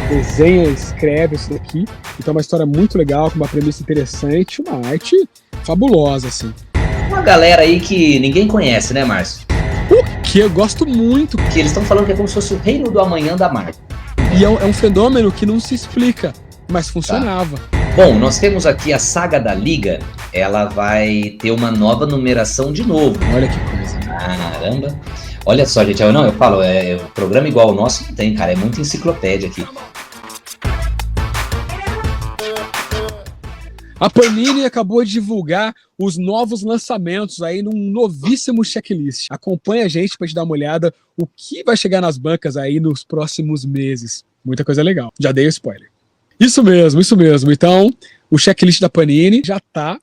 desenha, escreve isso daqui. Então é uma história muito legal, com uma premissa interessante, uma arte fabulosa, assim. Uma galera aí que ninguém conhece, né, Márcio? O que eu gosto muito. Que eles estão falando que é como se fosse o reino do amanhã da Marvel. E é um fenômeno que não se explica, mas funcionava. Bom, nós temos aqui a saga da Liga. Ela vai ter uma nova numeração de novo. Olha que coisa. Caramba. Olha só, gente, eu falo, o programa igual o nosso não tem, cara, é muita enciclopédia aqui. A Panini acabou de divulgar os novos lançamentos aí num novíssimo checklist. Acompanha a gente para te dar uma olhada o que vai chegar nas bancas aí nos próximos meses. Muita coisa legal. Já dei o spoiler. Isso mesmo, isso mesmo. Então, o checklist da Panini já está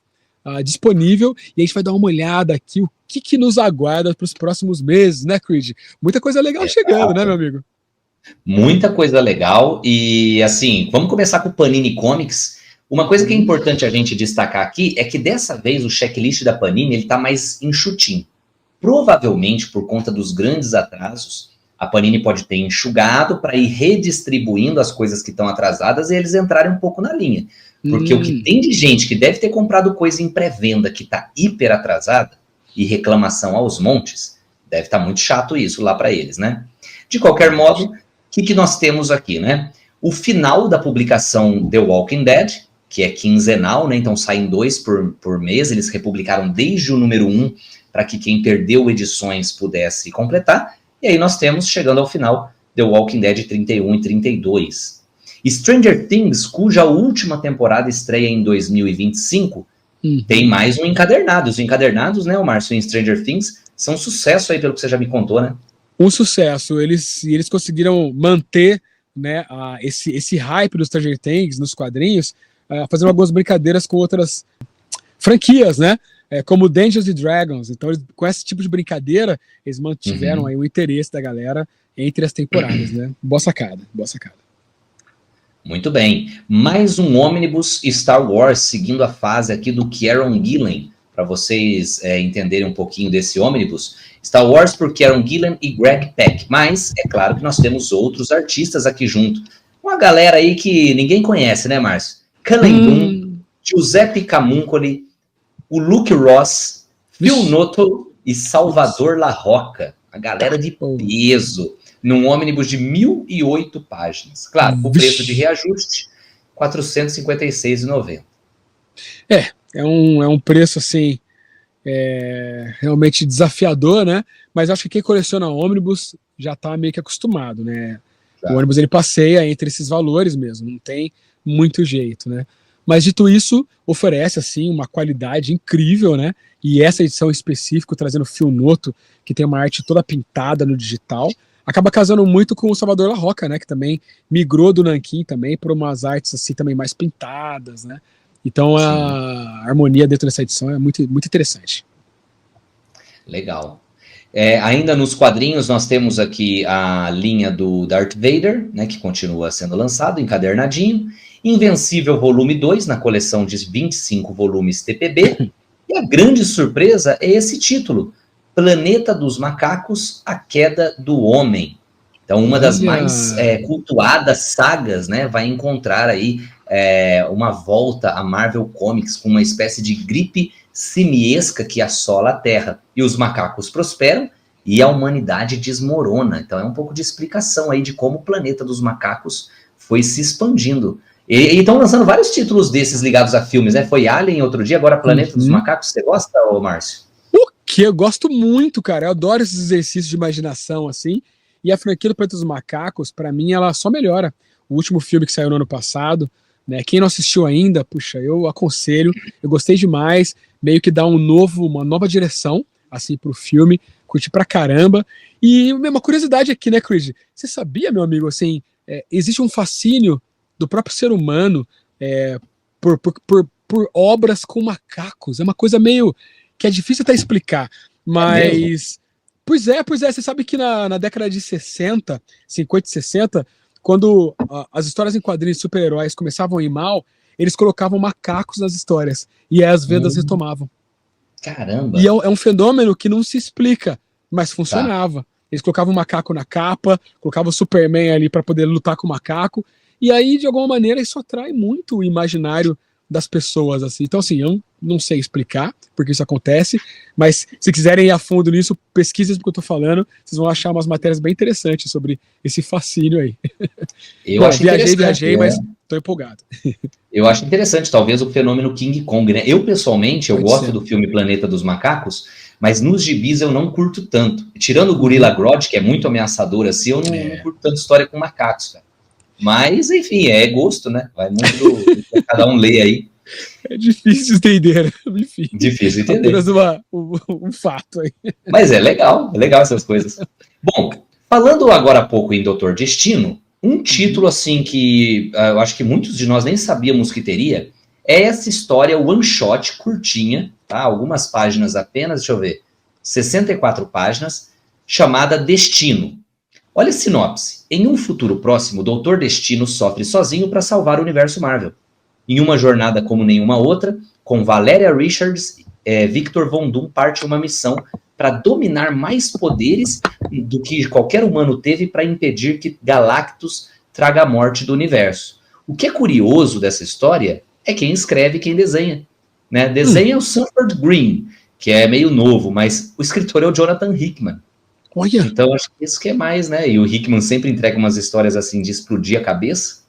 disponível e a gente vai dar uma olhada aqui o que nos aguarda para os próximos meses, né, Creed? Muita coisa legal chegando, né, meu amigo? Muita coisa legal e, assim, vamos começar com o Panini Comics. Uma coisa que é importante a gente destacar aqui é que dessa vez o checklist da Panini ele tá mais enxutinho. Provavelmente por conta dos grandes atrasos, a Panini pode ter enxugado para ir redistribuindo as coisas que estão atrasadas e eles entrarem um pouco na linha. Porque o que tem de gente que deve ter comprado coisa em pré-venda que tá hiper atrasada e reclamação aos montes, deve estar muito chato isso lá para eles, né? De qualquer modo, o que nós temos aqui, né? O final da publicação The Walking Dead, que é quinzenal, né? Então saem 2 por mês, eles republicaram desde o número 1 para que quem perdeu edições pudesse completar. E aí nós temos, chegando ao final, The Walking Dead 31 e 32. Stranger Things, cuja última temporada estreia em 2025, tem mais um encadernado. Os encadernados, né, o Márcio, em Stranger Things, são um sucesso aí, pelo que você já me contou, né? Um sucesso. Eles conseguiram manter, né, esse hype dos Stranger Things nos quadrinhos, fazendo algumas brincadeiras com outras franquias, né? Como Dungeons & Dragons. Então, com esse tipo de brincadeira, eles mantiveram aí o interesse da galera entre as temporadas, né? Boa sacada, boa sacada. Muito bem. Mais um ônibus Star Wars, seguindo a fase aqui do Kieron Gillen, para vocês entenderem um pouquinho desse ônibus. Star Wars por Kieron Gillen e Greg Pak. Mas, é claro que nós temos outros artistas aqui junto. Uma galera aí que ninguém conhece, né, Márcio? Cullen Bunn, Giuseppe Camuncoli, o Luke Ross, Phil Noto e Salvador La Roca. A galera de peso, num ônibus de 1.008 páginas. Claro, o preço de reajuste, R$ 456,90. É um preço, assim, realmente desafiador, né? Mas acho que quem coleciona ônibus já está meio que acostumado, né? Tá. O ônibus, ele passeia entre esses valores mesmo, não tem muito jeito, né? Mas, dito isso, oferece, assim, uma qualidade incrível, né? E essa edição em específico, trazendo Phil Noto, que tem uma arte toda pintada no digital, acaba casando muito com o Salvador La Roca, né? Que também migrou do Nanquim também para umas artes, assim, também mais pintadas, né? Então, a harmonia dentro dessa edição é muito, muito interessante. Legal. Ainda nos quadrinhos, nós temos aqui a linha do Darth Vader, né, que continua sendo lançado, encadernadinho. Invencível volume 2, na coleção de 25 volumes TPB. E a grande surpresa é esse título, Planeta dos Macacos, A Queda do Homem. Então, uma das mais cultuadas sagas, né, vai encontrar aí uma volta à Marvel Comics com uma espécie de gripe simiesca que assola a Terra. E os macacos prosperam e a humanidade desmorona. Então, é um pouco de explicação aí de como o Planeta dos Macacos foi se expandindo. E estão lançando vários títulos desses ligados a filmes, né? Foi Alien outro dia, agora Planeta dos Macacos. Você gosta, ô Márcio? O que? Eu gosto muito, cara. Eu adoro esses exercícios de imaginação, assim. E a franquia do Planeta dos Macacos, pra mim, ela só melhora. O último filme que saiu no ano passado, né? Quem não assistiu ainda, puxa, eu aconselho. Eu gostei demais. Meio que dá uma nova direção, assim, pro filme. Curti pra caramba. E uma curiosidade aqui, né, Creed? Você sabia, meu amigo, assim, existe um fascínio do próprio ser humano por obras com macacos. É uma coisa meio que é difícil até explicar, mas pois é, você sabe que na década de 60, 50 e 60, quando as histórias em quadrinhos de super-heróis começavam a ir mal, eles colocavam macacos nas histórias, e aí as vendas retomavam. Caramba! E é um fenômeno que não se explica, mas funcionava. Eles colocavam o macaco na capa, colocavam o Superman ali para poder lutar com o macaco, e aí, de alguma maneira, isso atrai muito o imaginário das pessoas, assim. Então, assim, eu não sei explicar porque isso acontece, mas se quiserem ir a fundo nisso, pesquisem o que eu tô falando, vocês vão achar umas matérias bem interessantes sobre esse fascínio aí. Eu Bom, acho viajei, mas tô empolgado. Eu acho interessante, talvez, o fenômeno King Kong, né? Eu, pessoalmente, eu Pode gosto ser. do filme Planeta dos Macacos, mas nos gibis eu não curto tanto. Tirando o Gorilla Grodd, que é muito ameaçador assim, eu não curto tanto história com macacos, cara. Mas, enfim, é gosto, né? Vai muito do que cada um lê aí. É difícil entender, né? Enfim. Difícil entender. Apenas um fato aí. Mas é legal essas coisas. Bom, falando agora há pouco em Doutor Destino, um título assim que eu acho que muitos de nós nem sabíamos que teria é essa história one shot curtinha, tá? Algumas páginas apenas, deixa eu ver, 64 páginas, chamada Destino. Olha a sinopse. Em um futuro próximo, o Doutor Destino sofre sozinho para salvar o universo Marvel. Em uma jornada como nenhuma outra, com Valeria Richards, Victor Von Doom parte uma missão para dominar mais poderes do que qualquer humano teve para impedir que Galactus traga a morte do universo. O que é curioso dessa história é quem escreve e quem desenha. Né? Desenha o Sanford Green, que é meio novo, mas o escritor é o Jonathan Hickman. Olha. Então, acho que isso que é mais, né? E o Hickman sempre entrega umas histórias assim de explodir a cabeça.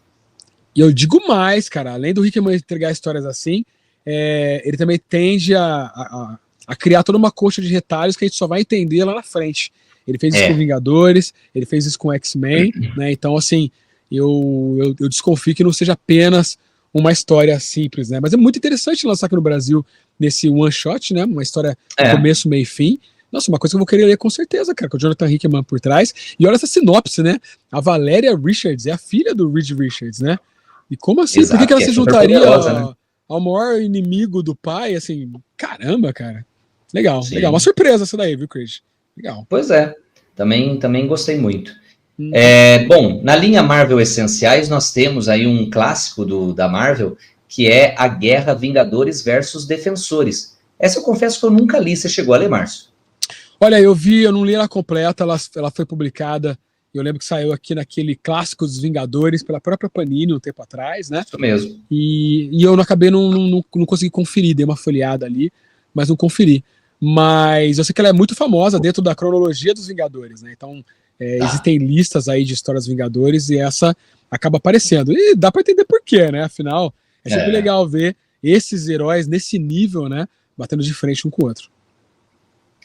E eu digo mais, cara, além do Hickman entregar histórias assim, ele também tende a criar toda uma coxa de retalhos que a gente só vai entender lá na frente. Ele fez isso com Vingadores, ele fez isso com X-Men, né? Então, assim, eu desconfio que não seja apenas uma história simples, né? Mas é muito interessante lançar aqui no Brasil nesse one shot, né? Uma história começo, meio e fim. Nossa, uma coisa que eu vou querer ler com certeza, cara, com o Jonathan Hickman por trás. E olha essa sinopse, né? A Valeria Richards é a filha do Reed Richards, né? E como assim? Exato, por que ela se juntaria né? ao maior inimigo do pai? Assim, caramba, cara. Legal, Sim. legal. Uma surpresa essa daí, viu, Chris? Legal. Pois é. Também gostei muito. Bom, na linha Marvel Essenciais, nós temos aí um clássico da Marvel, que é a Guerra Vingadores versus Defensores. Essa eu confesso que eu nunca li. Você chegou a ler, Márcio? Olha, eu não li ela completa, ela foi publicada, eu lembro que saiu aqui naquele clássico dos Vingadores pela própria Panini um tempo atrás, né? Isso mesmo. E eu acabei não consegui conferir, dei uma folheada ali, mas não conferi. Mas eu sei que ela é muito famosa dentro da cronologia dos Vingadores, né? Então, existem listas aí de histórias dos Vingadores e essa acaba aparecendo. E dá pra entender por quê, né? Afinal, é sempre legal ver esses heróis nesse nível, né? Batendo de frente um com o outro.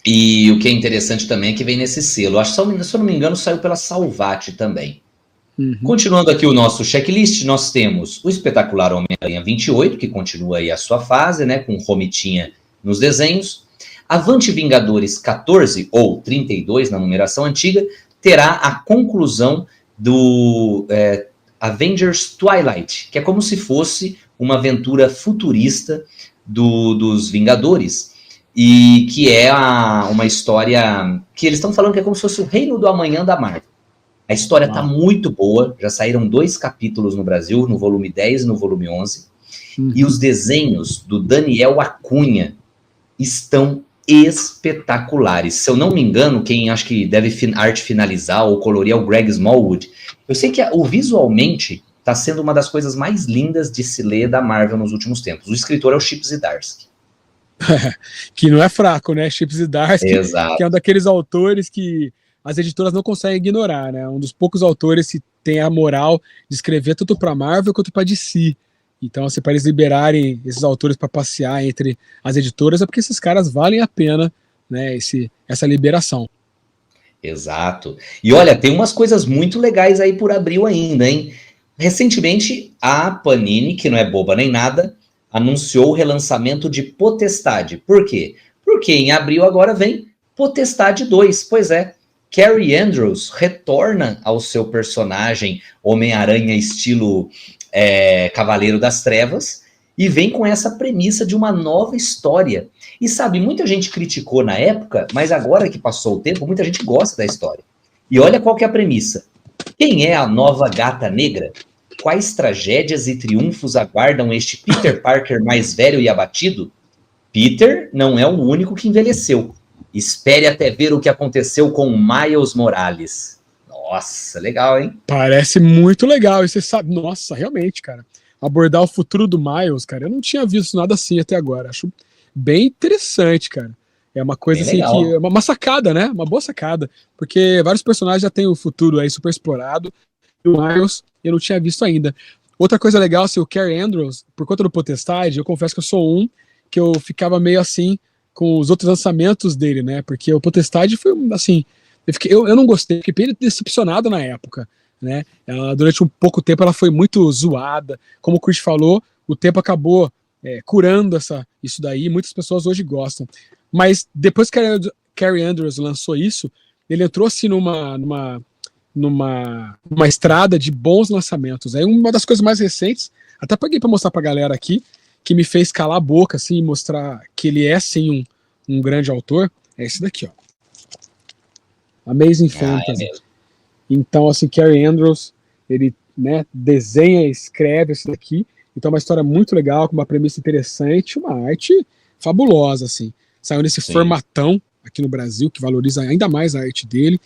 E o que é interessante também é que vem nesse selo. Acho que, se eu não me engano, saiu pela Salvat também. Continuando aqui o nosso checklist, nós temos o espetacular Homem-Aranha 28, que continua aí a sua fase, né, com Romitinha nos desenhos. Avante Vingadores 14, ou 32 na numeração antiga, terá a conclusão do Avengers Twilight, que é como se fosse uma aventura futurista dos Vingadores, e que é uma história que eles estão falando que é como se fosse o reino do amanhã da Marvel. A história está muito boa, já saíram 2 capítulos no Brasil, no volume 10 e no volume 11, e os desenhos do Daniel Acunha estão espetaculares. Se eu não me engano, quem acho que deve arte finalizar ou colorir é o Greg Smallwood. Eu sei que o visualmente está sendo uma das coisas mais lindas de se ler da Marvel nos últimos tempos. O escritor é o Chip Zdarsky. Que não é fraco, né? Chip Zdarsky, Exato. que é um daqueles autores que as editoras não conseguem ignorar, né? Um dos poucos autores que tem a moral de escrever tanto para Marvel quanto para DC. Então, se para eles liberarem esses autores para passear entre as editoras, é porque esses caras valem a pena, né? Essa liberação. Exato. E olha, tem umas coisas muito legais aí por abril ainda, hein? Recentemente, a Panini, que não é boba nem nada, anunciou o relançamento de Potestade. Por quê? Porque em abril agora vem Potestade 2. Pois é, Carrie Andrews retorna ao seu personagem Homem-Aranha estilo Cavaleiro das Trevas e vem com essa premissa de uma nova história. E sabe, muita gente criticou na época, mas agora que passou o tempo, muita gente gosta da história. E olha qual que é a premissa. Quem é a nova Gata Negra? Quais tragédias e triunfos aguardam este Peter Parker mais velho e abatido? Peter não é o único que envelheceu. Espere até ver o que aconteceu com Miles Morales. Nossa, legal, hein? Parece muito legal. E você sabe, nossa, realmente, cara. Abordar o futuro do Miles, cara, eu não tinha visto nada assim até agora. Acho bem interessante, cara. É uma coisa Bem assim que legal. é uma sacada, né? Uma boa sacada. Porque vários personagens já têm o futuro aí super explorado. E o Miles eu não tinha visto ainda. Outra coisa legal, assim, o Carrie Andrews, por conta do Potestade, eu confesso que eu sou um que eu ficava meio assim com os outros lançamentos dele, né? Porque o Potestade foi assim. Eu não gostei, fiquei bem decepcionado na época, né? Durante um pouco tempo ela foi muito zoada. Como o Chris falou, o tempo acabou curando isso daí. Muitas pessoas hoje gostam. Mas depois que a Carrie Andrews lançou isso, ele entrou assim numa estrada de bons lançamentos. Aí uma das coisas mais recentes, até peguei para mostrar para a galera aqui, que me fez calar a boca assim, e mostrar que ele é sim um grande autor, é esse daqui, ó. Amazing Fantasy. Então, assim, Carrie Andrews, ele, né, desenha e escreve isso daqui. Então, é uma história muito legal, com uma premissa interessante, uma arte fabulosa, assim. Saiu nesse formatão aqui no Brasil, que valoriza ainda mais a arte dele.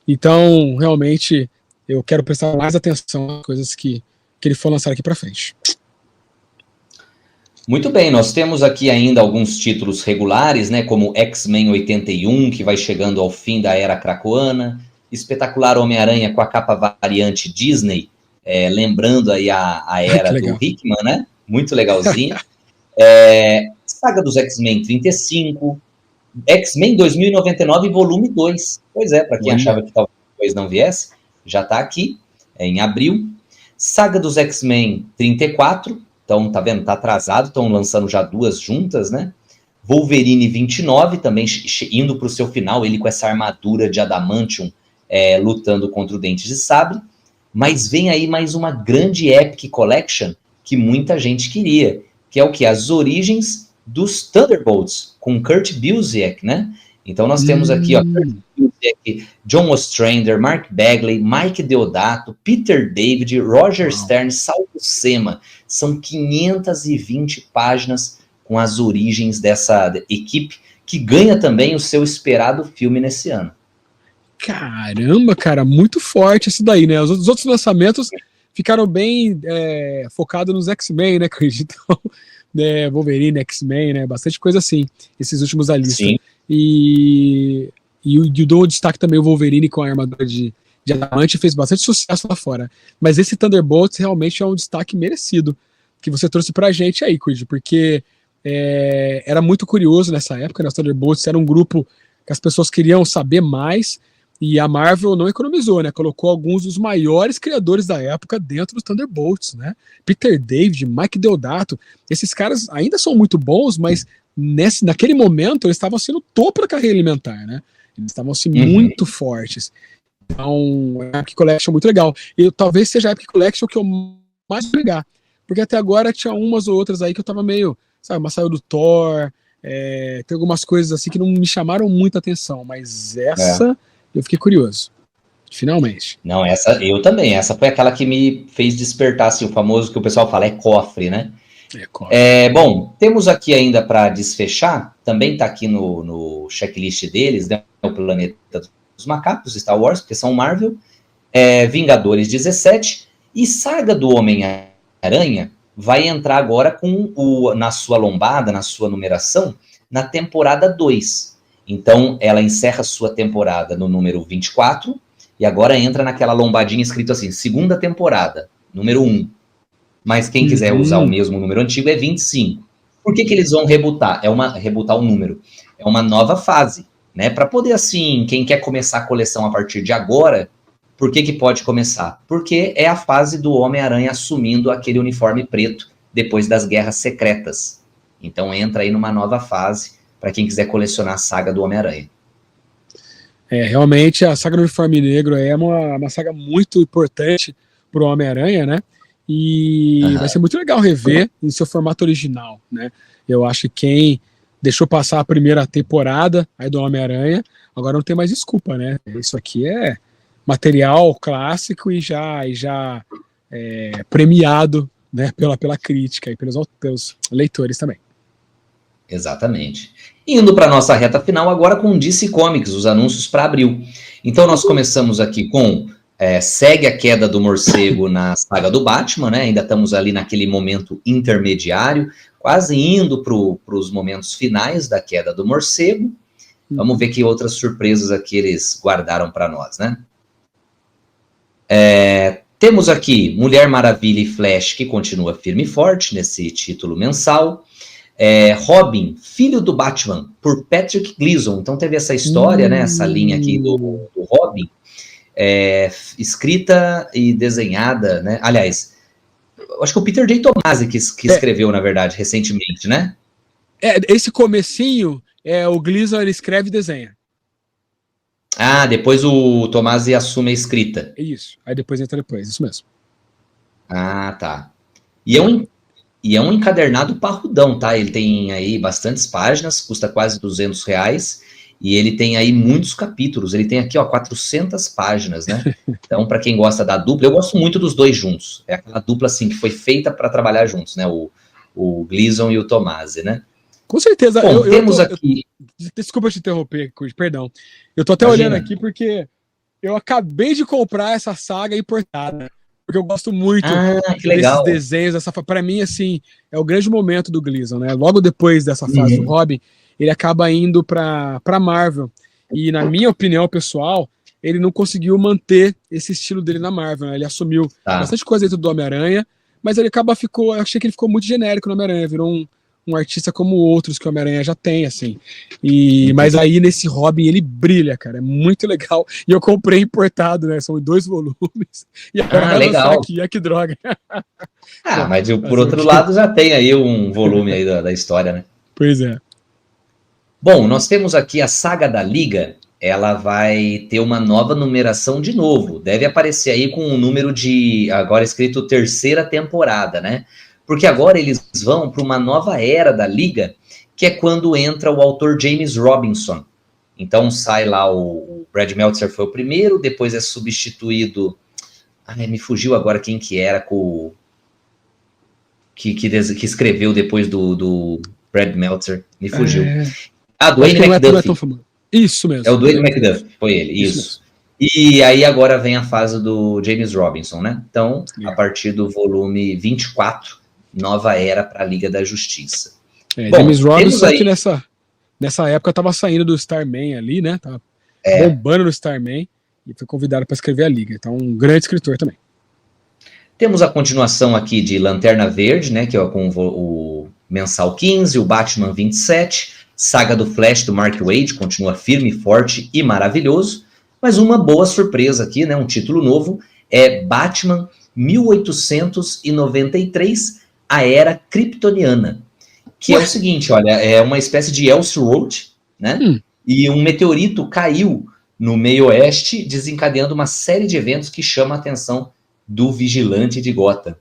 Então, realmente, eu quero prestar mais atenção às coisas que ele for lançar aqui para frente. Muito bem, nós temos aqui ainda alguns títulos regulares, né, como X-Men 81, que vai chegando ao fim da era krakoana, Espetacular Homem-Aranha com a capa variante Disney, lembrando aí a era do Hickman, né, muito legalzinho. Saga dos X-Men 35, X-Men 2099 volume 2, pois é, para quem achava que talvez não viesse, já está aqui, em abril. Saga dos X-Men 34, então, tá vendo? Tá atrasado, estão lançando já 2 juntas, né? Wolverine 29, também indo para o seu final, ele com essa armadura de adamantium, lutando contra o Dente de Sabre. Mas vem aí mais uma grande Epic Collection que muita gente queria, que é o que? As origens dos Thunderbolts, com Kurt Busiek, né? Então nós temos aqui, ó, Kurt Busiek, John Ostrander, Mark Bagley, Mike Deodato, Peter David, Roger Stern, Sal Buscema. São 520 páginas com as origens dessa equipe, que ganha também o seu esperado filme nesse ano. Caramba, cara, muito forte isso daí, né? Os outros lançamentos ficaram bem focados nos X-Men, né, Chris? Então, Wolverine, X-Men, né? Bastante coisa assim, esses últimos da lista. Sim. E eu dou destaque também o Wolverine com a armadura de adamante, fez bastante sucesso lá fora. Mas esse Thunderbolts realmente é um destaque merecido que você trouxe pra gente aí, Creed, porque era muito curioso nessa época, né? Os Thunderbolts era um grupo que as pessoas queriam saber mais, e a Marvel não economizou, né? Colocou alguns dos maiores criadores da época dentro dos Thunderbolts, né? Peter David, Mike Deodato, esses caras ainda são muito bons, mas naquele momento eles estavam sendo o topo da carreira alimentar, né? Eles estavam assim, muito fortes. Então, é a Epic Collection muito legal. E talvez seja a Epic Collection que eu mais vou pegar. Porque até agora tinha umas ou outras aí que eu tava meio, sabe, uma saiu do Thor, tem algumas coisas assim que não me chamaram muita atenção, mas essa eu fiquei curioso. Finalmente. Não, essa eu também. Essa foi aquela que me fez despertar, assim, o famoso que o pessoal fala, cofre, né? Bom, temos aqui ainda para desfechar, também está aqui no checklist deles, né, o Planeta dos Macacos, Star Wars, porque são Marvel, Vingadores 17, e Saga do Homem-Aranha vai entrar agora na sua lombada, na sua numeração, na temporada 2. Então, ela encerra sua temporada no número 24, e agora entra naquela lombadinha escrito assim, segunda temporada, número 1. Mas quem quiser usar o mesmo número antigo é 25. Por que eles vão rebutar? Rebutar o número. É uma nova fase, né? Para poder, assim, quem quer começar a coleção a partir de agora, por que pode começar? Porque é a fase do Homem-Aranha assumindo aquele uniforme preto depois das Guerras Secretas. Então entra aí numa nova fase para quem quiser colecionar a saga do Homem-Aranha. Realmente a saga do uniforme negro é uma saga muito importante para o Homem-Aranha, né? E vai ser muito legal rever em seu formato original, né? Eu acho que quem deixou passar a primeira temporada aí do Homem-Aranha, agora não tem mais desculpa, né? Isso aqui é material clássico e já premiado, né, pela crítica e pelos leitores também. Exatamente. Indo para a nossa reta final agora com DC Comics, os anúncios para abril. Então nós começamos aqui com segue a queda do morcego na saga do Batman, né? Ainda estamos ali naquele momento intermediário, quase indo para os momentos finais da queda do morcego. Vamos ver que outras surpresas aqui eles guardaram para nós, né? Temos aqui Mulher Maravilha e Flash, que continua firme e forte nesse título mensal. Robin, filho do Batman, por Patrick Gleason. Então teve essa história, né? Essa linha aqui do Robin, escrita e desenhada, né? Aliás, acho que o Peter J. Tomasi que escreveu, na verdade, recentemente, né? Esse comecinho, o Gleason, ele escreve e desenha. Depois o Tomasi assume a escrita. Isso, aí depois entra depois, isso mesmo. Tá. E é um encadernado parrudão, tá? Ele tem aí bastantes páginas, custa quase R$200, e ele tem aí muitos capítulos. Ele tem aqui, 400 páginas, né? Então, para quem gosta da dupla, eu gosto muito dos dois juntos. É aquela dupla, assim, que foi feita para trabalhar juntos, né? O Gleason e o Tomasi, né? Com certeza. Bom, temos aqui... Desculpa te interromper, perdão. Eu tô até olhando aqui porque eu acabei de comprar essa saga importada. Porque eu gosto muito desses desenhos. Para mim, assim, é o grande momento do Gleason, né? Logo depois dessa fase do Robin, ele acaba indo para Marvel. E, na minha opinião pessoal, ele não conseguiu manter esse estilo dele na Marvel, né? Ele assumiu bastante coisa dentro do Homem-Aranha, mas ele eu achei que ele ficou muito genérico no Homem-Aranha, virou um artista como outros que o Homem-Aranha já tem, assim. Mas aí, nesse Robin, ele brilha, cara. É muito legal. E eu comprei importado, né? São 2 volumes. E agora vai lançar aqui. Que droga. Mas por outro lado, já tem aí um volume aí da história, né? Pois é. Bom, nós temos aqui a Saga da Liga. Ela vai ter uma nova numeração de novo. Deve aparecer aí com um número agora escrito 3ª temporada, né? Porque agora eles vão para uma nova era da Liga, que é quando entra o autor James Robinson. Então sai lá o Brad Meltzer foi o primeiro, depois é substituído... me fugiu agora quem que era que escreveu depois do Brad Meltzer. Me fugiu. Dwayne McDuffie. Isso mesmo. É o Dwayne McDuffie, foi ele, isso. E aí agora vem a fase do James Robinson, né? Então, a partir do volume 24... nova era para a Liga da Justiça. Bom, James Robinson que nessa época estava saindo do Starman ali, né? Tava bombando no Starman e foi convidado para escrever a Liga. Então, um grande escritor também. Temos a continuação aqui de Lanterna Verde, né? Que é com o Mensal 15, o Batman 27, Saga do Flash do Mark Waid, continua firme, forte e maravilhoso. Mas uma boa surpresa aqui, né? Um título novo é Batman 1893, a Era Kryptoniana, que é o seguinte, olha, é uma espécie de Elseworld, né? E um meteorito caiu no meio oeste, desencadeando uma série de eventos que chamam a atenção do Vigilante de Gotham.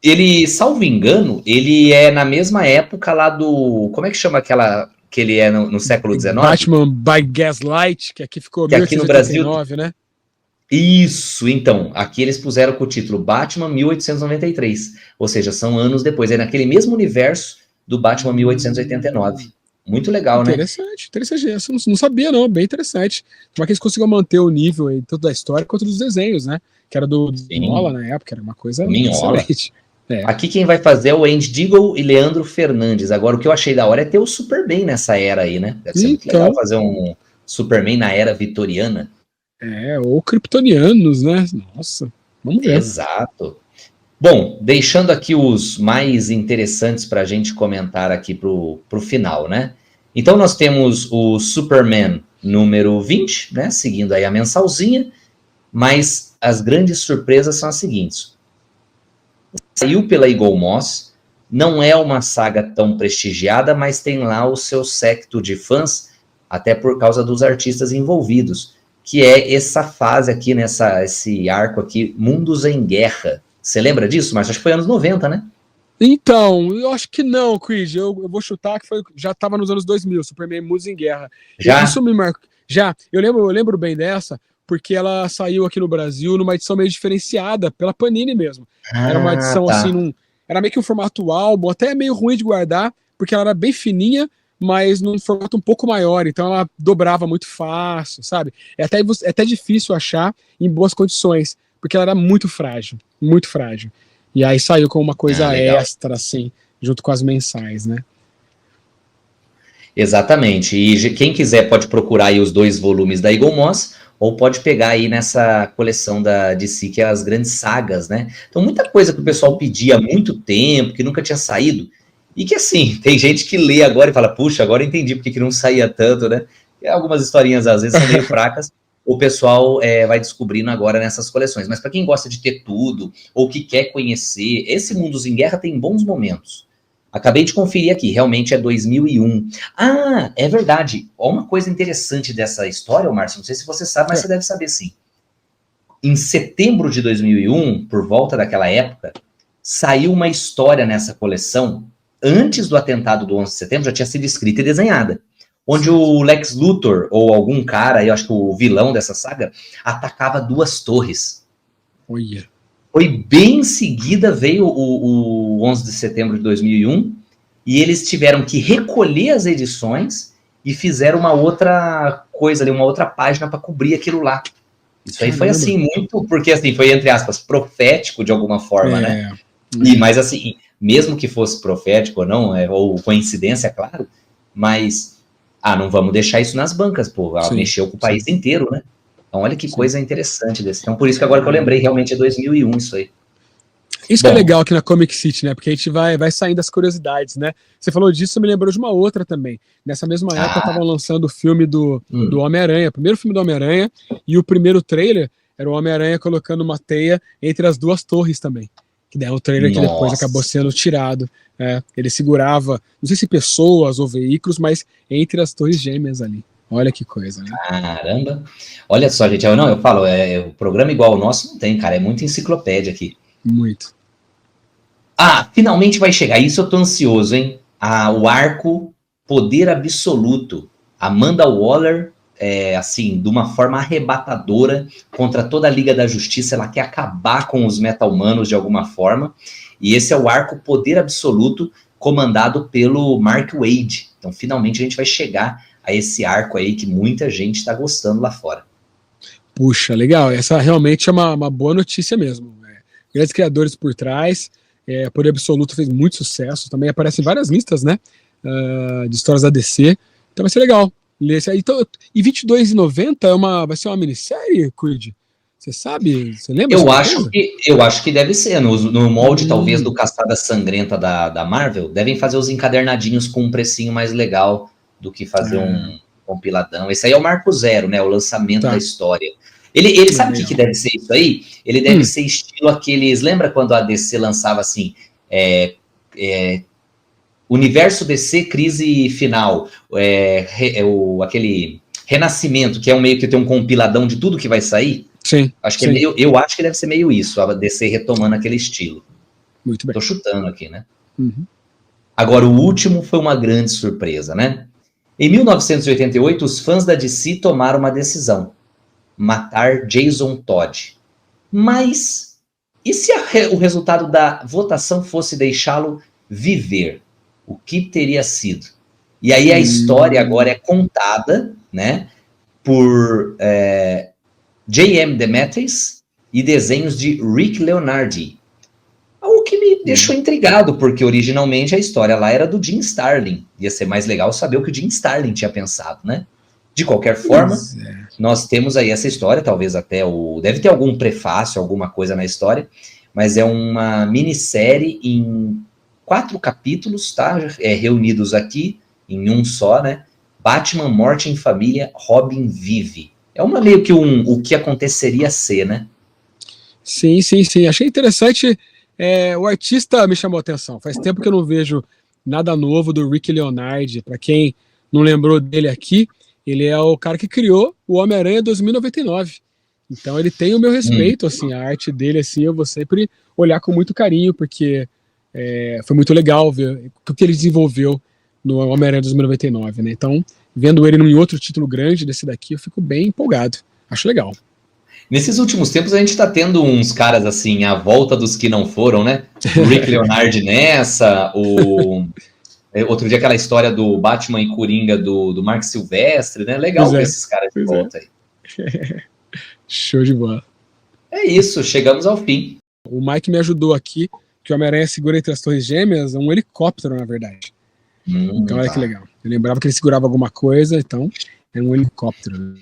Ele, salvo engano, ele é na mesma época lá do... Como é que chama aquela que ele é no século XIX? Batman by Gaslight, que aqui ficou 1889, né? Isso, então, aqui eles puseram com o título Batman 1893, ou seja, são anos depois, é naquele mesmo universo do Batman 1889. Muito legal, interessante, eu não sabia não, bem interessante. Como é que eles conseguiram manter o nível aí, tanto da história quanto dos desenhos, né? Que era do Mignola na época, era uma coisa excelente. Aqui quem vai fazer é o Andy Diggle e Leandro Fernandes. Agora, o que eu achei da hora é ter o Superman nessa era aí, né? Deve ser muito legal fazer um Superman na era vitoriana. Ou kryptonianos, né? Nossa, vamos ver. Exato. Bom, deixando aqui os mais interessantes para a gente comentar aqui pro final, né? Então nós temos o Superman número 20, né? Seguindo aí a mensalzinha, mas as grandes surpresas são as seguintes. Saiu pela Eagle Moss, não é uma saga tão prestigiada, mas tem lá o seu séquito de fãs, até por causa dos artistas envolvidos, que é essa fase aqui, esse arco aqui, Mundos em Guerra. Você lembra disso, Márcio? Acho que foi anos 90, né? Então, eu acho que não, Creed. Eu vou chutar que já estava nos anos 2000, Superman Mundos em Guerra. Já? Isso me marcou. Já. Eu lembro bem dessa, porque ela saiu aqui no Brasil numa edição meio diferenciada, pela Panini mesmo. Era uma edição assim, era meio que um formato álbum, até meio ruim de guardar, porque ela era bem fininha, mas num formato um pouco maior, então ela dobrava muito fácil, sabe? É até difícil achar em boas condições, porque ela era muito frágil, muito frágil. E aí saiu com uma coisa extra, assim, junto com as mensais, né? Exatamente. E quem quiser pode procurar aí os 2 volumes da Eagle Moss, ou pode pegar aí nessa coleção da DC, que é as grandes sagas, né? Então, muita coisa que o pessoal pedia há muito tempo, que nunca tinha saído, e que, assim, tem gente que lê agora e fala, puxa, agora entendi porque que não saía tanto, né? E algumas historinhas, às vezes, são meio fracas, o pessoal vai descobrindo agora nessas coleções. Mas para quem gosta de ter tudo, ou que quer conhecer, esse Mundos em Guerra tem bons momentos. Acabei de conferir aqui, realmente é 2001. Ah, é verdade. Uma coisa interessante dessa história, Márcio, não sei se você sabe, mas você deve saber sim. Em setembro de 2001, por volta daquela época, saiu uma história nessa coleção, antes do atentado do 11 de setembro, já tinha sido escrita e desenhada, onde o Lex Luthor, ou algum cara, eu acho que o vilão dessa saga, atacava 2 torres. Olha. Foi bem em seguida, veio o 11 de setembro de 2001, e eles tiveram que recolher as edições e fizeram uma outra coisa ali, uma outra página para cobrir aquilo lá. Isso aí foi assim, muito, porque assim, foi, entre aspas, profético de alguma forma, né? Mas assim, mesmo que fosse profético ou não, ou coincidência, claro, mas, não vamos deixar isso nas bancas, pô, ela mexeu com o país inteiro, né? Então, olha que coisa interessante desse. Então, por isso que agora que eu lembrei, realmente é 2001 isso aí. Isso que é legal aqui na Comic City, né? Porque a gente vai saindo das curiosidades, né? Você falou disso, me lembrou de uma outra também. Nessa mesma época, estavam lançando o filme do Homem-Aranha, o primeiro filme do Homem-Aranha, e o primeiro trailer era o Homem-Aranha colocando uma teia entre as 2 torres também. Que daí é um trailer que depois acabou sendo tirado. Ele segurava, não sei se pessoas ou veículos, mas entre as torres gêmeas ali. Olha que coisa, né? Caramba. Olha só, gente, eu falo, o programa igual o nosso não tem, cara, é muita enciclopédia aqui. Muito. Finalmente vai chegar, isso eu tô ansioso, hein? O arco Poder Absoluto. Amanda Waller, assim, de uma forma arrebatadora contra toda a Liga da Justiça, ela quer acabar com os meta-humanos de alguma forma, e esse é o arco Poder Absoluto, comandado pelo Mark Waid. Então, finalmente, a gente vai chegar a esse arco aí que muita gente está gostando lá fora. Puxa, legal. Essa realmente é uma boa notícia mesmo. Grandes criadores por trás. Poder Absoluto fez muito sucesso. Também aparece em várias listas, né? De histórias da DC. Então vai ser legal. Então, e R$22,90 vai ser uma minissérie, Creed? Você sabe? Você lembra? Eu acho que deve ser. No molde, talvez, do Caçada Sangrenta da Marvel, devem fazer os encadernadinhos com um precinho mais legal do que fazer um compiladão. Esse aí é o Marco Zero, né? O lançamento da história. Ele sabe o que deve ser isso aí? Ele deve ser estilo aqueles... Lembra quando a DC lançava assim... Universo DC Crise Final. Aquele Renascimento, que é meio que tem um compiladão de tudo que vai sair. Sim. Eu acho que deve ser meio isso, a DC retomando aquele estilo. Muito bem. Tô chutando aqui, né? Agora, o último foi uma grande surpresa, né? Em 1988, os fãs da DC tomaram uma decisão: matar Jason Todd. Mas, e se o resultado da votação fosse deixá-lo viver? O que teria sido? E aí a história agora é contada, né, por J.M. DeMatteis e desenhos de Rick Leonardi. O que me deixou intrigado, porque originalmente a história lá era do Jim Starlin. Ia ser mais legal saber o que o Jim Starlin tinha pensado, né? De qualquer forma, nós temos aí essa história, talvez até deve ter algum prefácio, alguma coisa na história, mas é uma minissérie em 4 capítulos, tá? Reunidos aqui em um só, né? Batman, Morte em Família, Robin vive. É meio que o que aconteceria ser, né? Sim. Achei interessante. O artista me chamou a atenção. Faz tempo que eu não vejo nada novo do Rick Leonardi. Para quem não lembrou dele aqui, ele é o cara que criou o Homem-Aranha 2099. Então ele tem o meu respeito, assim, a arte dele, assim, eu vou sempre olhar com muito carinho, porque foi muito legal ver o que ele desenvolveu no Homem-Aranha 2099, né? Então, vendo ele em outro título grande desse daqui, eu fico bem empolgado. Acho legal. Nesses últimos tempos a gente tá tendo uns caras assim, à volta dos que não foram, né? O Rick Leonardi nessa, Outro dia aquela história do Batman e Coringa do Mark Silvestre, né? Legal ver esses caras de volta aí. Show de bola. É isso, chegamos ao fim. O Mike me ajudou aqui, que o Homem-Aranha segura entre as Torres Gêmeas um helicóptero, na verdade. Então olha que legal. Eu lembrava que ele segurava alguma coisa, então é um helicóptero.